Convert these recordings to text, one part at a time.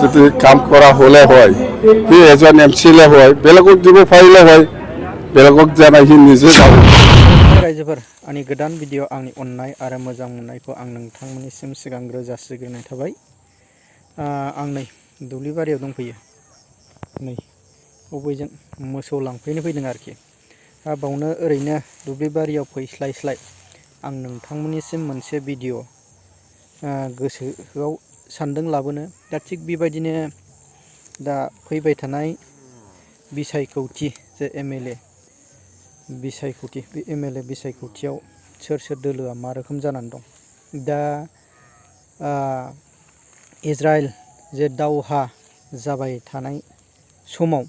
যদি কাম কৰা হলে হয় সি এজন এমচিলে হয় বেলেগক দিব পাৰিলে হয় বেলেগক জানাই সি নিজে যাব रायजोफोर आंनि गोदान भिडिअ आंनि अननाय आरो मोजां मोननायखौ आं नोंथांमोननिसिम सिगांग्रो जासिग्रोनाय थाबाय आं नै दुब्लिबारियाव दंफैयो नै बबेजों मोसौ लांफैनो फैदों आरोखि बावनो ओरैनो दुब्लिबारियाव फैस्लायस्लाय आं नोंथांमोननिसिम मोनसे भिडिअ गोसोआव सानदों लाबोनो दा थिग बेबायदिनो दा फैबाय थानाय बिसायख'थि जे एमएलए बिसायख'थि बे एमएलए बिसायख'थियाव सोर सोर दोलोआ मा रोखोम जानानै दं दा इजराइल जे दावहा जाबाय थानाय समाव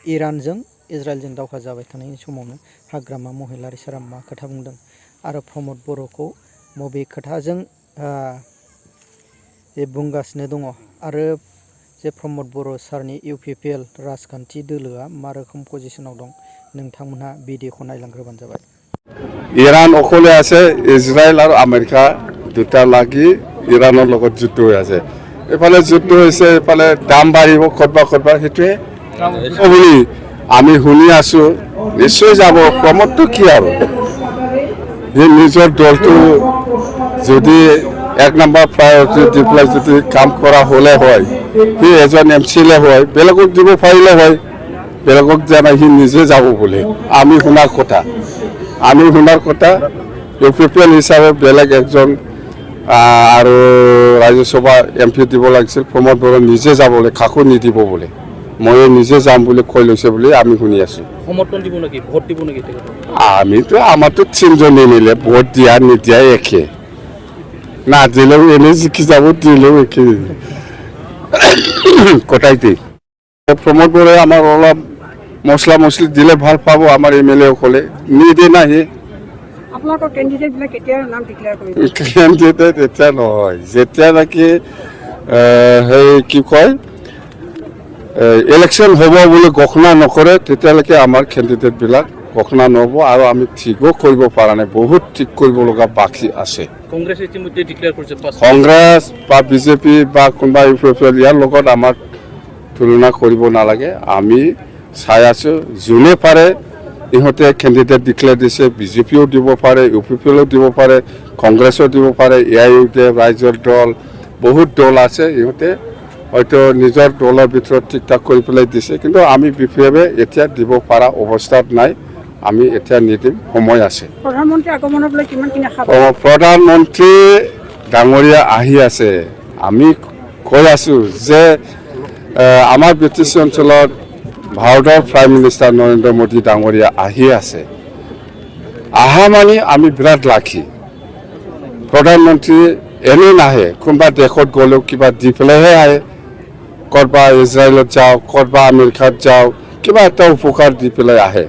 इरानजों इजराइलजों दावहा जाबाय थानाय समावनो हाग्रामा महिलारि सारा मा खोथा बुंदों आरो प्रमद बर'खौ बबे खोथाजों जे बुंगासिनो दङ आरो जे प्रमद बर' सारनि इउपिपिएल राजखान्थि दोलोआ मा रोखोम पजिशनाव दं नोंथांमोनहा भिडिअखौ नायलांग्रोबानो जाबाय ইৰাণ অকলে আছে ইজৰাইল আৰু আমেৰিকা দুটা লাগি ইৰাণৰ লগত যুদ্ধ হৈ আছে এফালে যুদ্ধ হৈছে এফালে দাম বাঢ়িব ক'ৰবাত সেইটোৱে বুলি আমি শুনি আছো নিশ্চয় যাব প্ৰমোদটো কি আৰু যে নিজৰ দলটো যদি এক নম্বৰ প্ৰায়ৰিটি দি পেলাই যদি কাম কৰা হলে হয় সি এজন এমচিলে হয় বেলেগক দিব পাৰিলে হয় বেলেগক জানাই সি নিজে যাব বুলি আমি শুনাৰ কথা ইউপিপিএল হিচাপে বেলেগ একজন আৰু ৰাজ্যসভা এমপি দিব লাগিছিল প্ৰমোদ বড়ো নিজে যাবলৈ কাকো নিদিব বুলি মই নিজে যাম বুলি কৈ লৈছে বুলি আমি শুনি আছো সমৰ্থন দিব নেকি ভোট দিব নেকি আমিতো আমাৰতো চিনজন নিমিলে ভোট দিয়া নিদিয়াই একে না দিলেও এনেই জিকি যাব দিলেও একে কথাইতেই প্ৰমোদ বড়োৱে আমাৰ অলপ মছলা মছলি দিলে ভাল পাব আমাৰ এমএলএ সকলে নিদিয়ে নাহি আপোনালোকৰ কেণ্ডিডেট বিলাক কেতিয়া নাম ডিক্লেয়াৰ কৰিব কেণ্ডিডেট এতিয়া নহয় যেতিয়া নাকি সেই কি কয় ইলেকশ্যন হ'ব বুলি ঘোষণা নকৰে তেতিয়ালৈকে আমাৰ কেণ্ডিডেট বিলাক ঘোষণা নহ'ব আৰু আমি ঠিকো কৰিব পৰা নাই বহুত ঠিক কৰিব লগা বাকী আছে কংগ্ৰেছ ইতিমধ্যে ডিক্লেয়াৰ কৰিছে কংগ্ৰেছ বা বিজেপি বা কোনোবা ইউপিপিএল ইয়াৰ লগত আমাৰ তুলনা কৰিব নালাগে আমি চাই আছো যোনে পাৰে ইহঁতে কেণ্ডিডেট ডিক্লেয়াৰ দিছে বিজেপিও দিব পাৰে ইউপিপিএলো দিব পাৰে কংগ্ৰেছো দিব পাৰে এআইইউডিএফ ৰাইজৰ দল বহুত দল আছে ইহঁতে হয়তো নিজৰ দলৰ ভিতৰত ঠিক ঠাক কৰি পেলাই দিছে কিন্তু আমি বিপিএফে এতিয়া দিব পৰা অৱস্থাত নাই আমি এতিয়া নিদিম সময় আছে প্ৰধানমন্ত্ৰী আগমনৰ পৰা কিমানখিনি আশা প্ৰধানমন্ত্ৰী ডাঙৰীয়া আহি আছে আমি কৈ আছো যে আমাৰ ব্ৰিটিছ অঞ্চলত ভাৰতৰ প্ৰাইম মিনিষ্টাৰ নৰেন্দ্ৰ মোদী ডাঙৰীয়া আহি আছে আহা মানে আমি বিৰাট লাখি প্ৰধানমন্ত্ৰী এনে নাহে কোনোবা দেশত গ'লেও কিবা দি পেলাইহে আহে ক'ৰবাত ইজৰাইলত যাওঁ ক'ৰবাত আমেৰিকাত যাওঁ কিবা এটা উপকাৰ দি পেলাই আহে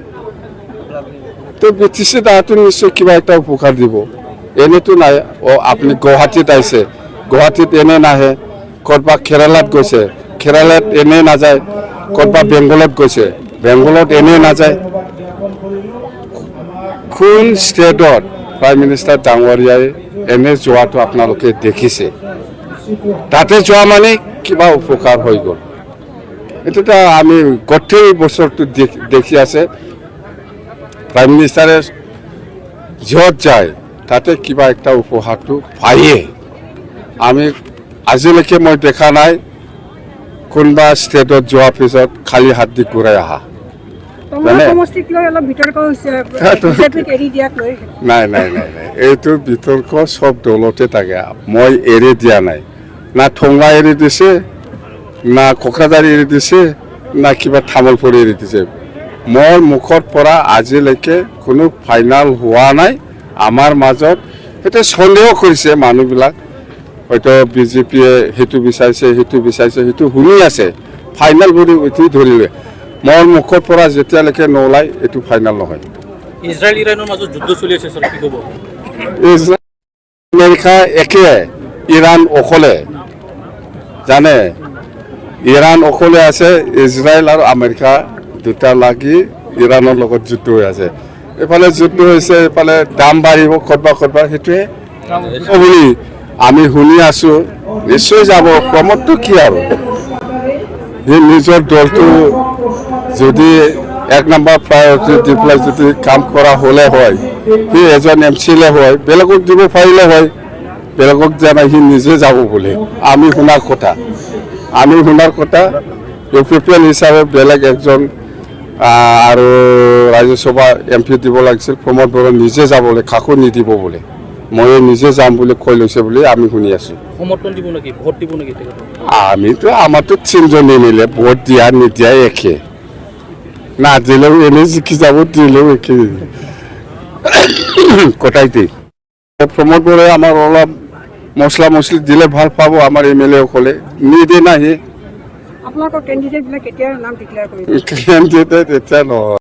তো ব্ৰিটিছে তাহাঁতে নিশ্চয় কিবা এটা উপকাৰ দিব এনেতো নাই আপুনি গুৱাহাটীত আহিছে গুৱাহাটীত এনে নাহে ক'ৰবাত কেৰালাত গৈছে কেৰালাত এনে নাযায় ক'ৰবাত বেংগলত গৈছে বেংগলত এনে নাযায় কোন ষ্টেটত প্ৰাইম মিনিষ্টাৰ ডাঙৰীয়াই এনে যোৱাটো আপোনালোকে দেখিছে তাতে যোৱা মানে কিবা উপকাৰ হৈ গ'ল এইটোতো আমি গোটেই বছৰটো দেখি আছে প্ৰাইম মিনিষ্টাৰে য'ত যায় তাতে কিবা এটা উপহাৰটো পায়ে আমি আজিলৈকে মই দেখা নাই কোনোবা ষ্টেটত যোৱাৰ পিছত খালী হাত দি ঘূৰাই অহা নাই নাই নাই নাই এইটো বিতৰ্ক চব দলতে থাকে মই এৰি দিয়া নাই না ঠোঙা এৰি দিছে না কোকৰাঝাৰ এৰি দিছে না কিবা তামোলপুৰ এৰি দিছে মোৰ মুখৰ পৰা আজিলৈকে কোনো ফাইনেল হোৱা নাই আমাৰ মাজত সেইটো সন্দেহ কৰিছে মানুহবিলাক হয়তো বিজেপিয়ে সেইটো বিচাৰিছে সেইটো শুনি আছে ফাইনেল বুলি উঠি ধৰিলে মোৰ মুখৰ পৰা যেতিয়ালৈকে নোলায় এইটো ফাইনেল নহয় ইজৰাইল ইৰাণৰ মাজত যুদ্ধ চলি আছে স্যাৰ কি ক'ব ইজৰাইল আমেৰিকা একে ইৰাণ অকলে জানে ইৰাণ অকলে আছে ইজৰাইল আৰু আমেৰিকা দুটা লাগি ইৰাণৰ লগত যুদ্ধ হৈ আছে এফালে যুদ্ধ হৈছে এফালে দাম বাঢ়িব ক'ৰবাত সেইটোৱে বুলি আমি শুনি আছোঁ নিশ্চয় যাব। প্ৰমোদটো কি আৰু সি নিজৰ দলটো যদি 1 নম্বৰ প্ৰায়ৰিটি দি পেলাই যদি কাম কৰা হ'লে হয়, সি এজন MCLA হয়, বেলেগক দিব পাৰিলে হয়, বেলেগক জানাই সি নিজে যাব বুলি আমি শুনাৰ কথা। BPFL হিচাপে বেলেগ একজন আৰু ৰাজ্যসভা MP দিব লাগিছিল। প্ৰমোদ বড়ো নিজে যাবলৈ কাকো নিদিব বোলে, মই নিজে যাম বুলি কৈ লৈছে বুলি আমি শুনি আছোঁ। সমৰ্থন দিব নেকি, ভোট দিব নেকি? আমিতো আমাৰতো চিনজন নিমিলে, ভোট দিয়া নিদিয়াই একে, না দিলেও এনেই জিকি যাব, দিলেও একে কথাইতেই। প্ৰমোদ বড়োৱে আমাৰ অলপ মছলা মছলি দিলে ভাল পাব আমাৰ MLA সকলে, নিদিয়ে নাহি। আপোনালোকৰ কেণ্ডিডেটবিলাক কেতিয়া নাম ডিক্লেয়াৰ কৰিব? কেণ্ডিডেট এতিয়া নহয়।